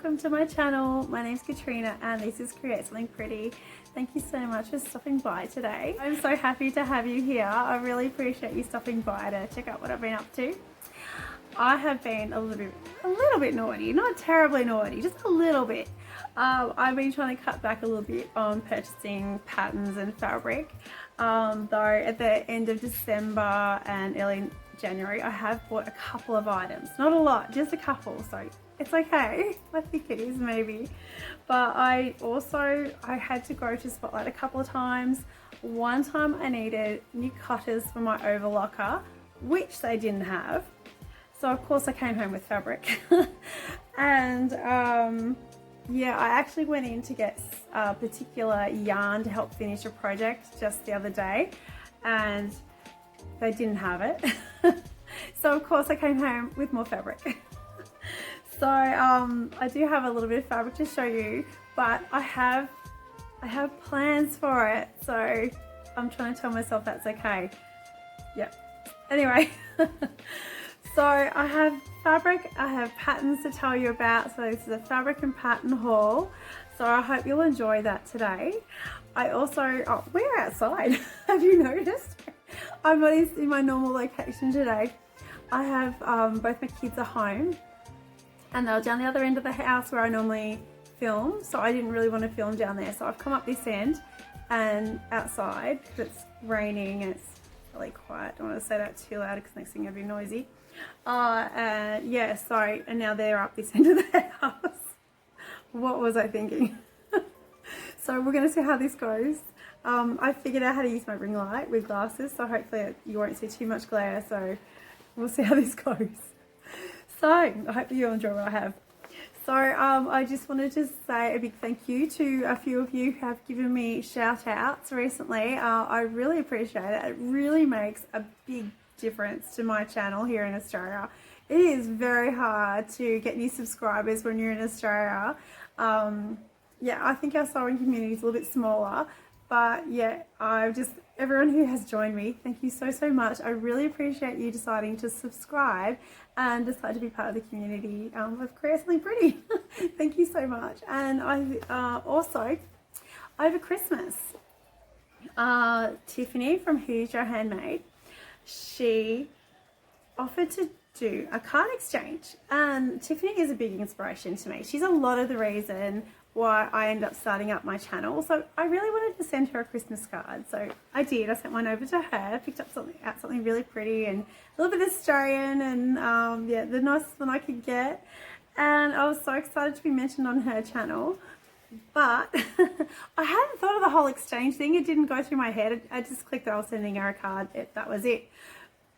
welcome to my channel. My name's Katrina and this is Create Something Pretty. Thank you so much for stopping by today. I'm so happy to have you here. I really appreciate you stopping by to check out what I've been up to. I have been a little bit naughty, not terribly naughty, just a little bit. I've been trying to cut back a little bit on purchasing patterns and fabric. Though at the end of December and early January, I have bought a couple of items. Not a lot, just a couple, so it's okay. I think it is maybe. But I had to go to Spotlight a couple of times. One time I needed new cutters for my overlocker, which they didn't have. So of course I came home with fabric. And yeah, I actually went in to get a particular yarn to help finish a project just the other day, and they didn't have it. So of course I came home with more fabric. So I do have a little bit of fabric to show you, but I have plans for it. So I'm trying to tell myself that's okay. Yep. Anyway. So I have fabric, I have patterns to tell you about. So this is a fabric and pattern haul. So I hope you'll enjoy that today. I also, we're outside. Have you noticed? I'm not in my normal location today. I have both my kids are home and they're down the other end of the house where I normally film. So I didn't really want to film down there. So I've come up this end and outside because it's raining and it's really quiet. I don't want to say that too loud because next thing it'll be noisy. Yeah, sorry, and now they're up this end of the house. What was I thinking? So we're going to see how this goes. I figured out how to use my ring light with glasses, so hopefully you won't see too much glare, so we'll see how this goes. So I hope you'll enjoy what I have. So I just wanted to say a big thank you to a few of you who have given me shout outs recently. I really appreciate it. It really makes a big difference to my channel here in Australia. It is very hard to get new subscribers when you're in Australia. Yeah, I think our sewing community is a little bit smaller, but yeah, everyone who has joined me, thank you so much. I really appreciate you deciding to subscribe and decide to be part of the community of Create Something Pretty. Thank you so much. And also over Christmas, Tiffany from Who's Your Handmade, she offered to do a card exchange, and Tiffany is a big inspiration to me. She's a lot of the reason why I ended up starting up my channel. So I really wanted to send her a Christmas card, so I did. I sent one over to her, picked up something really pretty and a little bit Australian, and yeah, the nicest one I could get. And I was so excited to be mentioned on her channel. But I hadn't thought of the whole exchange thing. It didn't go through my head. I just clicked that I was sending her a card. That was it.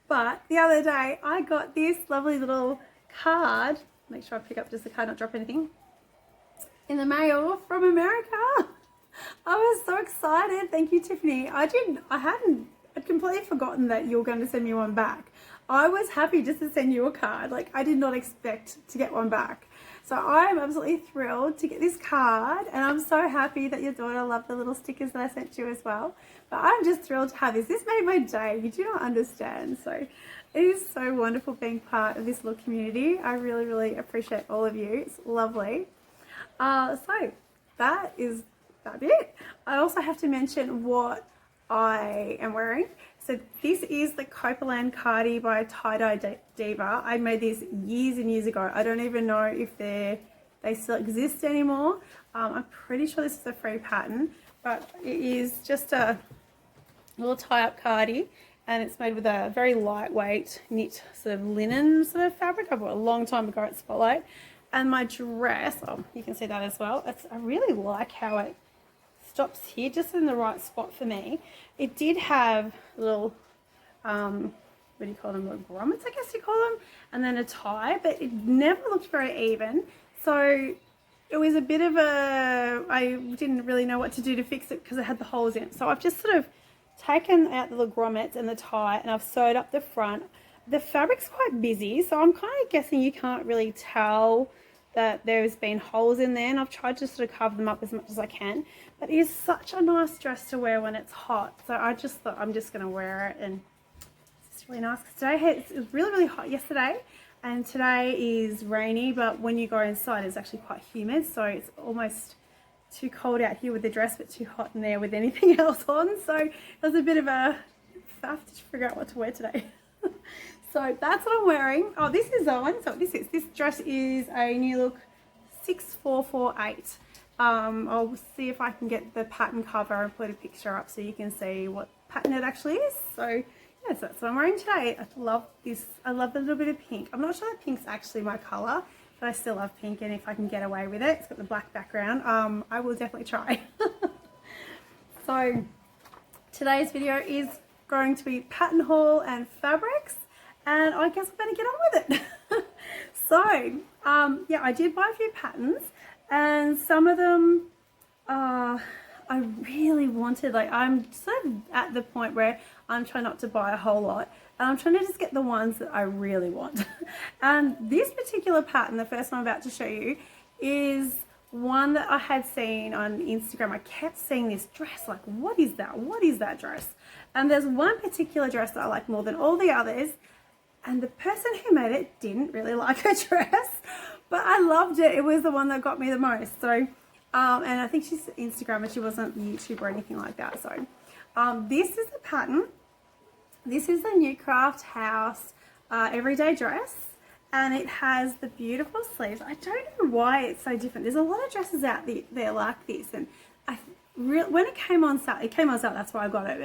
But the other day I got this lovely little card. Make sure I pick up just the card, not drop anything. In the mail from America. I was so excited. Thank you, Tiffany. I'd completely forgotten that you were going to send me one back. I was happy just to send you a card. Like, I did not expect to get one back. So I am absolutely thrilled to get this card, and I'm so happy that your daughter loved the little stickers that I sent you as well. But I'm just thrilled to have this. This made my day. You do not understand. So it is so wonderful being part of this little community. I really appreciate all of you. It's lovely. So that is it. I also have to mention what I am wearing. So this is the Copeland Cardi by Tie Dye Diva. I made these years and years ago. I don't even know if they still exist anymore. I'm pretty sure this is a free pattern, but it is just a little tie-up cardi, and it's made with a very lightweight knit sort of linen sort of fabric. I bought a long time ago at Spotlight. And my dress, you can see that as well. I really like how it stops here just in the right spot for me. It did have little, what do you call them, little grommets, I guess you call them, and then a tie, but it never looked very even. So it was a bit of I didn't really know what to do to fix it because it had the holes in it. So I've just sort of taken out the little grommets and the tie, and I've sewed up the front. The fabric's quite busy, so I'm kind of guessing you can't really tell that there's been holes in there, and I've tried to sort of cover them up as much as I can. But it is such a nice dress to wear when it's hot, so I just thought I'm just going to wear it, and it's really nice. Today it was really hot yesterday, and today is rainy, but when you go inside it's actually quite humid, so it's almost too cold out here with the dress but too hot in there with anything else on. So it was a bit of a faff to figure out what to wear today. So that's what I'm wearing. Oh, this is the one. So this dress is a New Look 6448. I'll see if I can get the pattern cover and put a picture up so you can see what pattern it actually is. So yes, that's what I'm wearing today. I love this. I love the little bit of pink. I'm not sure that pink's actually my colour, but I still love pink, and if I can get away with it, it's got the black background, I will definitely try. So today's video is going to be pattern haul and fabrics, and I guess I better get on with it. So yeah, I did buy a few patterns, and some of them I really wanted. Like, I'm sort of at the point where I'm trying not to buy a whole lot, and I'm trying to just get the ones that I really want. And this particular pattern, the first one I'm about to show you, is one that I had seen on Instagram. I kept seeing this dress, like, what is that? What is that dress? And there's one particular dress that I like more than all the others, and the person who made it didn't really like her dress, but I loved it. It was the one that got me the most. So and I think she's Instagram, she wasn't YouTube or anything like that. So this is the pattern. This is the New Craft House everyday dress, and it has the beautiful sleeves. I don't know why it's so different. There's a lot of dresses out there like this, and when it came on sale, that's why I got it.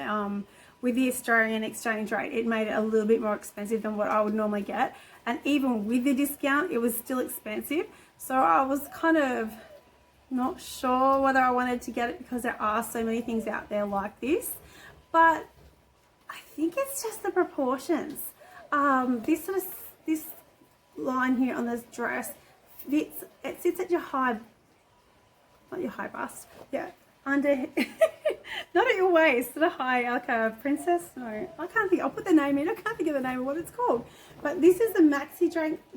With the Australian exchange rate, it made it a little bit more expensive than what I would normally get, and even with the discount it was still expensive. So I was kind of not sure whether I wanted to get it because there are so many things out there like this, but I think it's just the proportions. This line here on this dress fits. It sits at your high, not your high bust, yeah, under, not at your waist, at a high, like a princess. No, I can't think. I'll put the name in. I can't think of the name of what it's called. But this is the maxi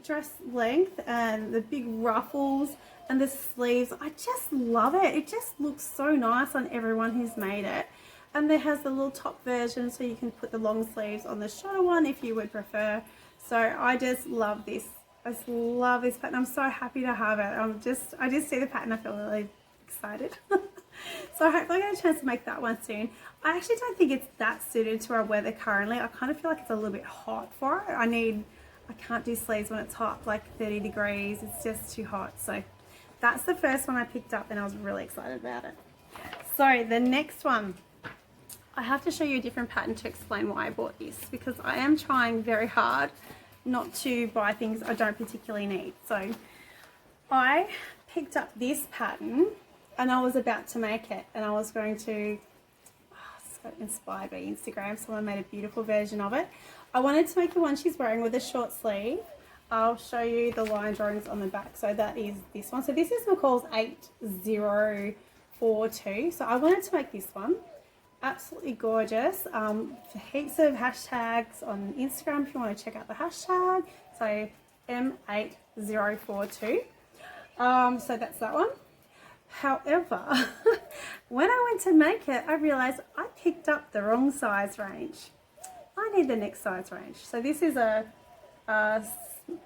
dress length, and the big ruffles and the sleeves. I just love it. It just looks so nice on everyone who's made it. And there has the little top version, so you can put the long sleeves on the shorter one if you would prefer. So I just love this. I just love this pattern. I'm so happy to have it. I just see the pattern, I feel really excited. So hopefully I get a chance to make that one soon. I actually don't think it's that suited to our weather currently. I kind of feel like it's a little bit hot for it. I can't do sleeves when it's hot, like 30 degrees. It's just too hot. So that's the first one I picked up, and I was really excited about it. So the next one, I have to show you a different pattern to explain why I bought this, because I am trying very hard not to buy things I don't particularly need. So I picked up this pattern, and I was about to make it, and I was going to, just got inspired by Instagram. Someone made a beautiful version of it. I wanted to make the one she's wearing with a short sleeve. I'll show you the line drawings on the back. So that is this one. So this is McCall's 8042. So I wanted to make this one. Absolutely gorgeous. Heaps of hashtags on Instagram if you want to check out the hashtag. So M8042. So that's that one. However, when I went to make it, I realized I picked up the wrong size range. I need the next size range. So this is a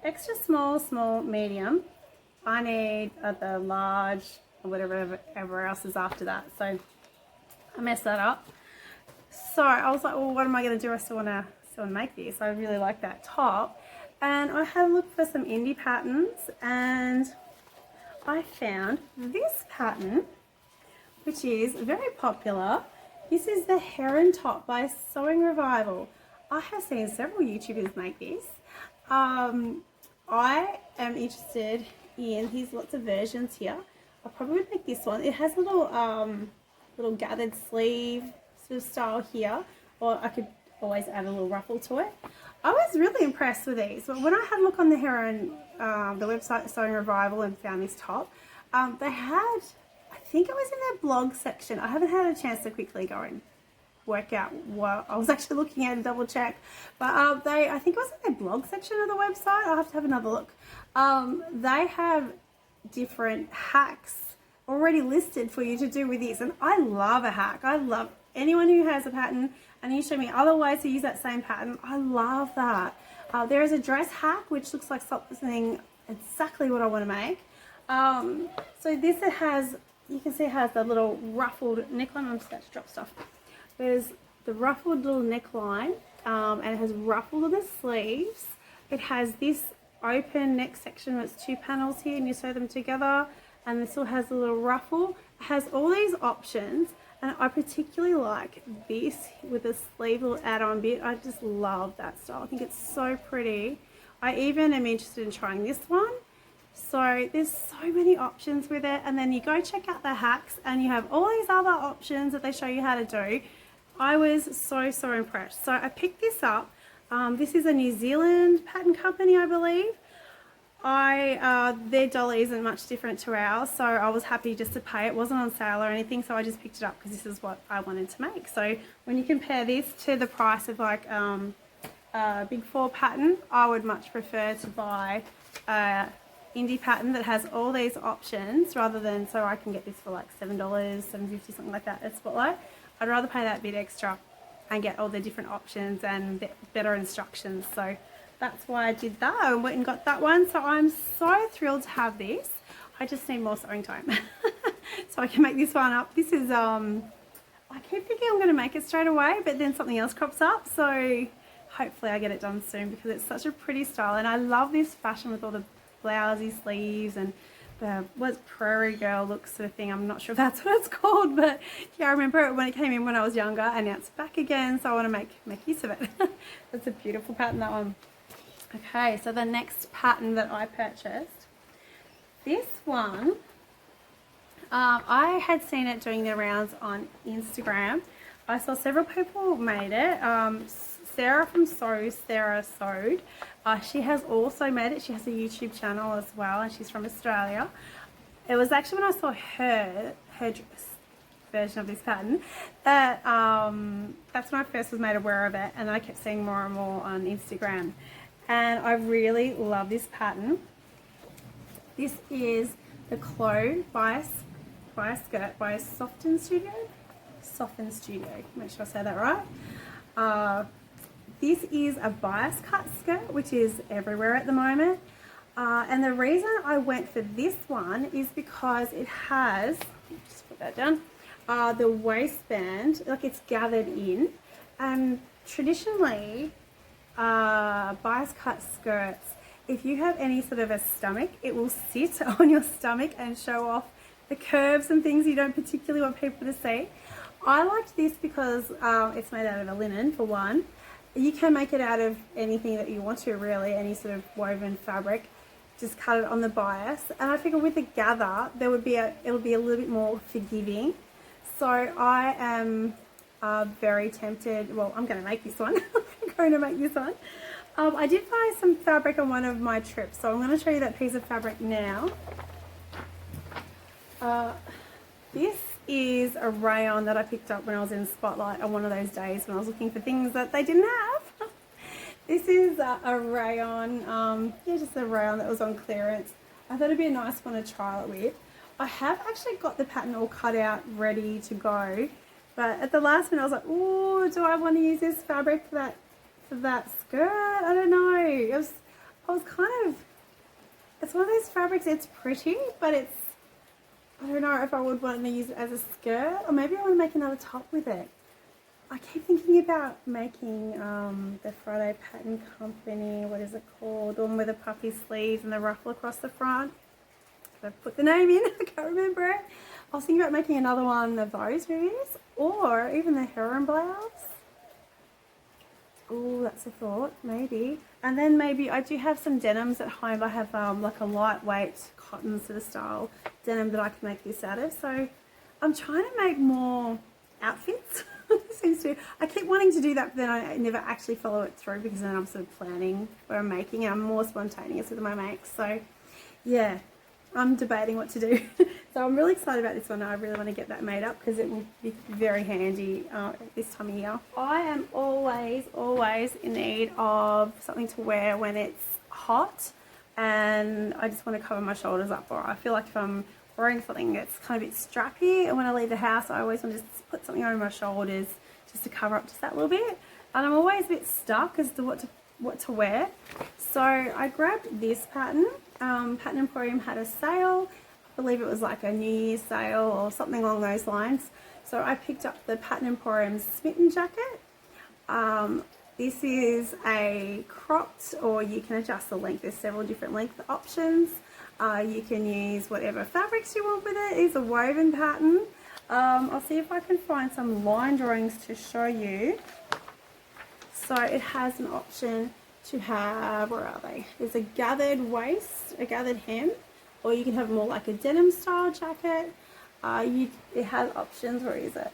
extra small, medium. I need the large, or whatever else is after that. So I messed that up. So I was like, well, what am I going to do? I still want to make this. I really like that top. And I had a look for some indie patterns, and I found this pattern, which is very popular. This is the Heron top by Sewing Revival. I have seen several YouTubers make this. I am interested in, here's lots of versions here. I probably would make this one. It has a little gathered sleeve sort of style here, or I could always add a little ruffle to it. I was really impressed with these. But when I had a look on the Heron, the website Sewing Revival, and found this top, they had, I think it was in their blog section. I haven't had a chance to quickly go and work out what I was actually looking at and double check, but I think it was in their blog section of the website. I'll have to have another look. They have different hacks already listed for you to do with this, and I love a hack. I love anyone who has a pattern and you show me other ways to use that same pattern. I love that. There is a dress hack which looks like something exactly what I want to make. So this, it has, you can see it has the little ruffled neckline. I'm just about to drop stuff. There's the ruffled little neckline, and it has ruffled on the sleeves. It has this open neck section with 2 panels here, and you sew them together, and it still has a little ruffle. It has all these options, and I particularly like this with the sleeve little add-on bit. I just love that style. I think it's so pretty. I even am interested in trying this one. So there's so many options with it, and then you go check out the hacks and you have all these other options that they show you how to do. I was so impressed. So I picked this up. This is a New Zealand pattern company, I believe. Their dollar isn't much different to ours, so I was happy just to pay. It wasn't on sale or anything, so I just picked it up because this is what I wanted to make. So when you compare this to the price of like a Big 4 pattern, I would much prefer to buy a indie pattern that has all these options rather than, so I can get this for like $7, $7.50, something like that at Spotlight. I'd rather pay that bit extra and get all the different options and better instructions. So that's why I did that. I went and got that one. So I'm so thrilled to have this. I just need more sewing time so I can make this one up. This is I keep thinking I'm going to make it straight away, but then something else crops up, so hopefully I get it done soon because it's such a pretty style. And I love this fashion with all the blousey sleeves and the what's prairie girl look sort of thing. I'm not sure if that's what it's called, but yeah, I remember it when it came in when I was younger, and now it's back again, so I want to make use of it. That's a beautiful pattern, that one. Okay, so the next pattern that I purchased, this one, I had seen it doing the rounds on Instagram. I saw several people made it. Sarah from Sarah Sewed. She has also made it. She has a YouTube channel as well, and she's from Australia. It was actually when I saw her version of this pattern that that's when I first was made aware of it, and I kept seeing more and more on Instagram. And I really love this pattern. This is the Chloe bias skirt by Soften Studio. Make sure I say that right. This is a bias cut skirt, which is everywhere at the moment. And the reason I went for this one is because it has, just put that down, the waistband, like it's gathered in. And traditionally, bias cut skirts, if you have any sort of a stomach, it will sit on your stomach and show off the curves and things you don't particularly want people to see. I liked this because it's made out of a linen, for one. You can make it out of anything that you want to, really, any sort of woven fabric. Just cut it on the bias, and I figure with the gather there would be it'll be a little bit more forgiving. So I am very tempted. Well, I'm going to make this one. I'm going to make this one. I did buy some fabric on one of my trips, so I'm going to show you that piece of fabric now. This is a rayon that I picked up when I was in Spotlight on one of those days when I was looking for things that they didn't have. This is a rayon, yeah, just a rayon that was on clearance. I thought it'd be a nice one to trial it with. I have actually got the pattern all cut out, ready to go, but at the last minute I was like, oh, do I want to use this fabric for that skirt? I don't know. I was kind of, it's one of those fabrics, it's pretty, but it's, I don't know if I would want to use it as a skirt, or maybe I want to make another top with it. I keep thinking about making the Friday Pattern Company, what is it called? The one with the puffy sleeves and the ruffle across the front. I put the name in, I can't remember it. I was thinking about making another one of those reviews, or even the heron blouse. Oh, that's a thought, maybe. And then maybe I do have some denims at home. I have like a lightweight cotton sort of style denim that I can make this out of. So I'm trying to make more outfits. I keep wanting to do that, but then I never actually follow it through because then I'm sort of planning what I'm making, and I'm more spontaneous with my makes. So yeah, I'm debating what to do. So I'm really excited about this one. I really want to get that made up because it will be very handy at this time of year. I am always in need of something to wear when it's hot, and I just want to cover my shoulders up, or I feel like if I'm wearing something that's kind of a bit strappy, and when I leave the house I always want to just put something over my shoulders just to cover up just that little bit. And I'm always a bit stuck as to what to wear. So I grabbed this pattern. Pattern Emporium had a sale. I believe it was like a New Year's sale or something along those lines. So I picked up the Pattern Emporium Smitten jacket. This is a cropped, or you can adjust the length. There's several different length options. You can use whatever fabrics you want with it. It's a woven pattern. I'll see if I can find some line drawings to show you. So it has an option to have, where are they? There's a gathered waist, a gathered hem, or you can have more like a denim style jacket. It has options, where is it?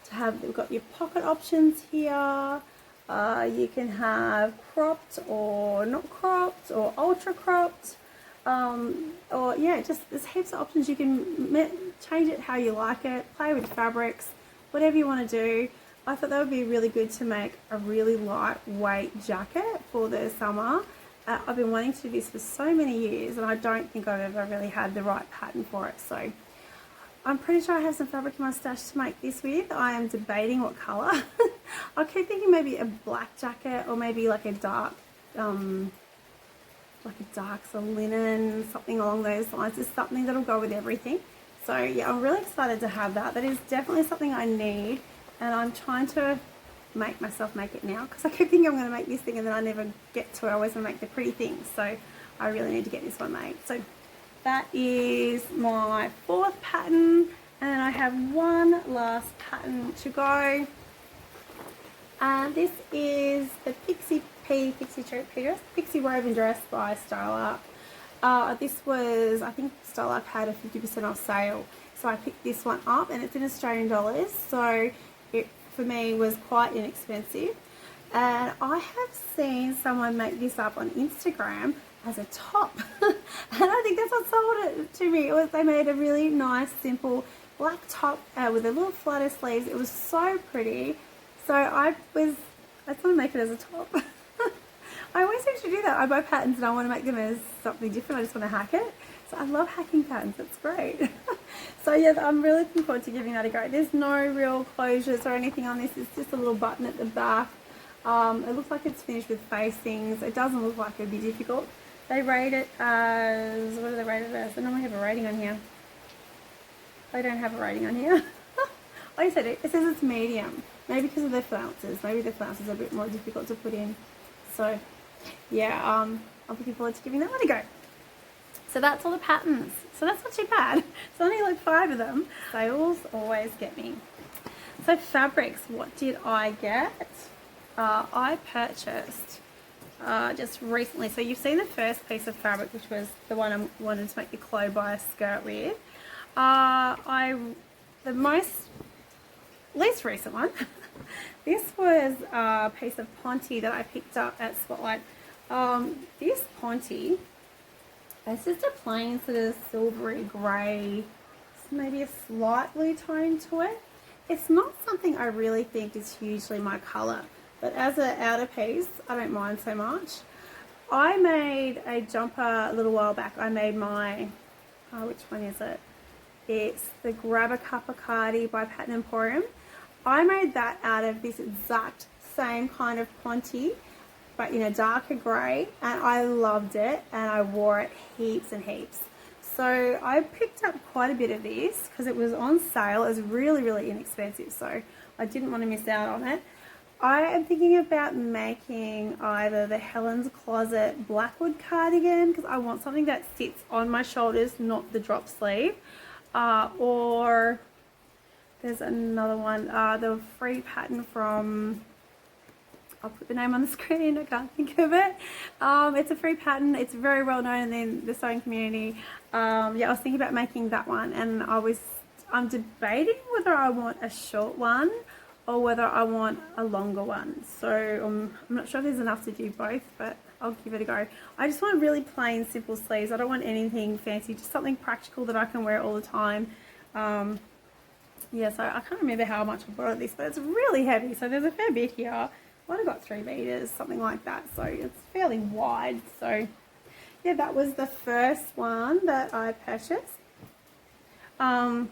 To have, we've got your pocket options here. You can have cropped or not cropped or ultra cropped. Or yeah, just there's heaps of options. You can change it how you like it, play with fabrics, whatever you want to do. I thought that would be really good to make a really lightweight jacket for the summer. I've been wanting to do this for so many years, and I don't think I've ever really had the right pattern for it. So I'm pretty sure I have some fabric in my stash to make this with. I am debating what colour. I keep thinking maybe a black jacket, or maybe like a dark some linen, something along those lines. It's something that'll go with everything. So yeah, I'm really excited to have that. That is definitely something I need, and I'm trying to make myself make it now, because I keep thinking I'm going to make this thing and then I never get to it. I always want to make the pretty things, so I really need to get this one made. So that is my 4th pattern, and then I have one last pattern to go. And this is the Pixie Woven Dress by Style Art. This was, I think Style Art had a 50% off sale, so I picked this one up, and it's in Australian dollars, so it for me was quite inexpensive. And I have seen someone make this up on Instagram as a top, and I think that's what sold it to me. They made a really nice simple black top with a little flutter sleeves. It was so pretty, so I just want to make it as a top. I always seem to do that. I buy patterns and I want to make them as something different. I just want to hack it. So I love hacking patterns. It's great. So yeah, I'm really looking forward to giving that a go. There's no real closures or anything on this. It's just a little button at the back. It looks like it's finished with facings. It doesn't look like it'd be difficult. They rate it as, what do they rate it as? They normally have a rating on here. They don't have a rating on here. Like I said, it says it's medium. Maybe because of the flounces. Maybe the flounces are a bit more difficult to put in. So yeah, I'm looking forward to giving that one a go. So that's all the patterns. So that's not too bad. It's only like 5 of them. Sales always get me. So fabrics, what did I get? I purchased just recently. So you've seen the first piece of fabric, which was the one I wanted to make the clo bias skirt with. The least recent one. This was a piece of Ponte that I picked up at Spotlight. This Ponte, it's just a plain sort of silvery grey, maybe a slight blue tone to it. It's not something I really think is hugely my colour, but as an outer piece, I don't mind so much. I made a jumper a little while back. I made my, which one is it? It's the Grab a Cuppa Cardi by Pattern Emporium. I made that out of this exact same kind of Ponte, but in a darker grey, and I loved it, and I wore it heaps and heaps. So I picked up quite a bit of this because it was on sale. It was really, really inexpensive, so I didn't want to miss out on it. I am thinking about making either the Helen's Closet Blackwood cardigan, because I want something that sits on my shoulders, not the drop sleeve, or there's another one, the free pattern from, I'll put the name on the screen, I can't think of it. It's a free pattern, it's very well known in the sewing community. Yeah, I was thinking about making that one, and I'm debating whether I want a short one or whether I want a longer one. So I'm not sure if there's enough to do both, but I'll give it a go. I just want really plain, simple sleeves. I don't want anything fancy, just something practical that I can wear all the time. Yeah, so I can't remember how much I bought this, but it's really heavy, so there's a fair bit here. I might have got 3 meters, something like that, so it's fairly wide. So yeah, that was the first one that I purchased. And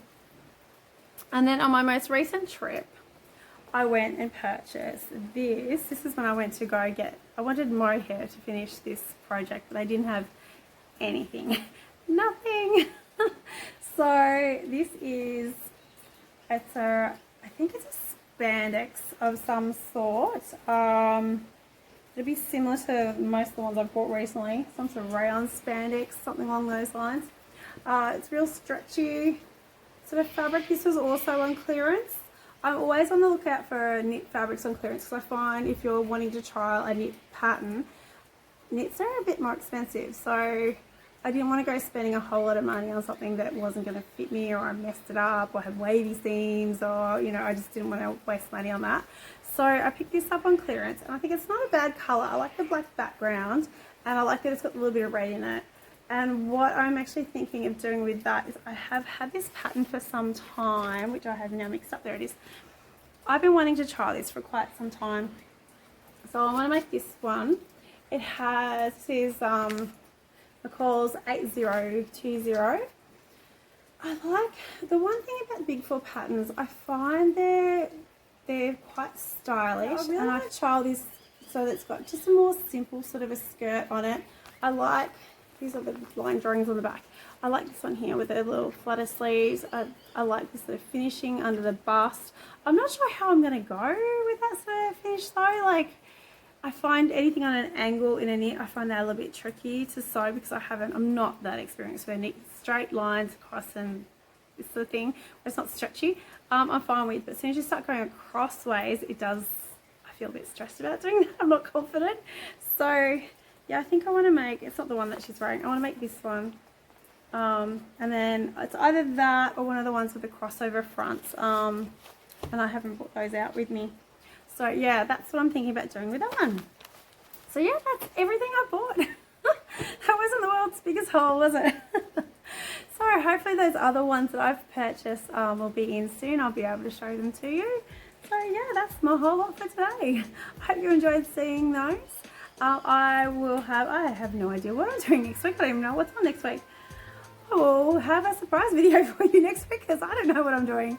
then on my most recent trip, I went and purchased this. This is when I went to go get, I wanted mohair to finish this project, but I didn't have anything. Nothing. So this is, it's a, I think it's a spandex of some sort. It'll be similar to most of the ones I've bought recently. Some sort of rayon spandex, something along those lines. It's real stretchy sort of fabric. This was also on clearance. I'm always on the lookout for knit fabrics on clearance because I find if you're wanting to trial a knit pattern, knits are a bit more expensive. So I didn't want to go spending a whole lot of money on something that wasn't going to fit me, or I messed it up, or have wavy seams, or, you know, I just didn't want to waste money on that. So I picked this up on clearance, and I think it's not a bad colour. I like the black background, and I like that it's got a little bit of red in it. And what I'm actually thinking of doing with that is I have had this pattern for some time, which I have now mixed up. There it is. I've been wanting to try this for quite some time. So I want to make this one. It has, this is McCall's 8020. I like, the one thing about Big Four patterns, I find they're quite stylish. I really and I've tried this so that it's got just a more simple sort of a skirt on it. I like, these are the line drawings on the back. I like this one here with the little flutter sleeves. I like this sort of finishing under the bust. I'm not sure how I'm going to go with that sort of finish though. Like, I find anything on an angle in a knit, I find that a little bit tricky to sew because I'm not that experienced with knit straight lines across and this sort of thing. It's not stretchy. I'm fine with, but as soon as you start going across ways, it does, I feel a bit stressed about doing that. I'm not confident. So yeah, I think I want to make, it's not the one that she's wearing, I want to make this one. And then it's either that or one of the ones with the crossover fronts. And I haven't brought those out with me. So yeah, that's what I'm thinking about doing with that one. So yeah, that's everything I bought. That wasn't the world's biggest haul, was it? So hopefully those other ones that I've purchased will be in soon. I'll be able to show them to you. So yeah, that's my whole lot for today. I hope you enjoyed seeing those. I have no idea what I'm doing next week. I don't even know what's on next week. I will have a surprise video for you next week because I don't know what I'm doing.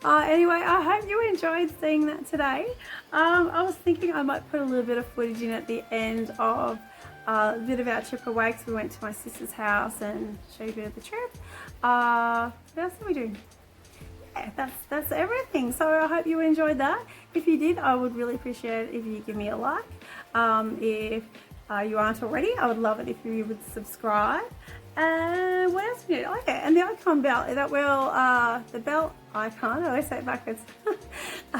Anyway, I hope you enjoyed seeing that today. I was thinking I might put a little bit of footage in at the end of a bit of our trip away because we went to my sister's house and show you a bit of the trip. What else did we do? Yeah, that's everything. So I hope you enjoyed that. If you did, I would really appreciate it if you give me a like. If you aren't already, I would love it if you would subscribe. And what else we do? Oh yeah, and the icon bell, that will, the bell icon, I always say it backwards,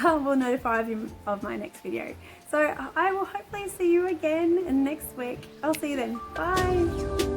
will notify you of my next video. So I will hopefully see you again next week. I'll see you then. Bye.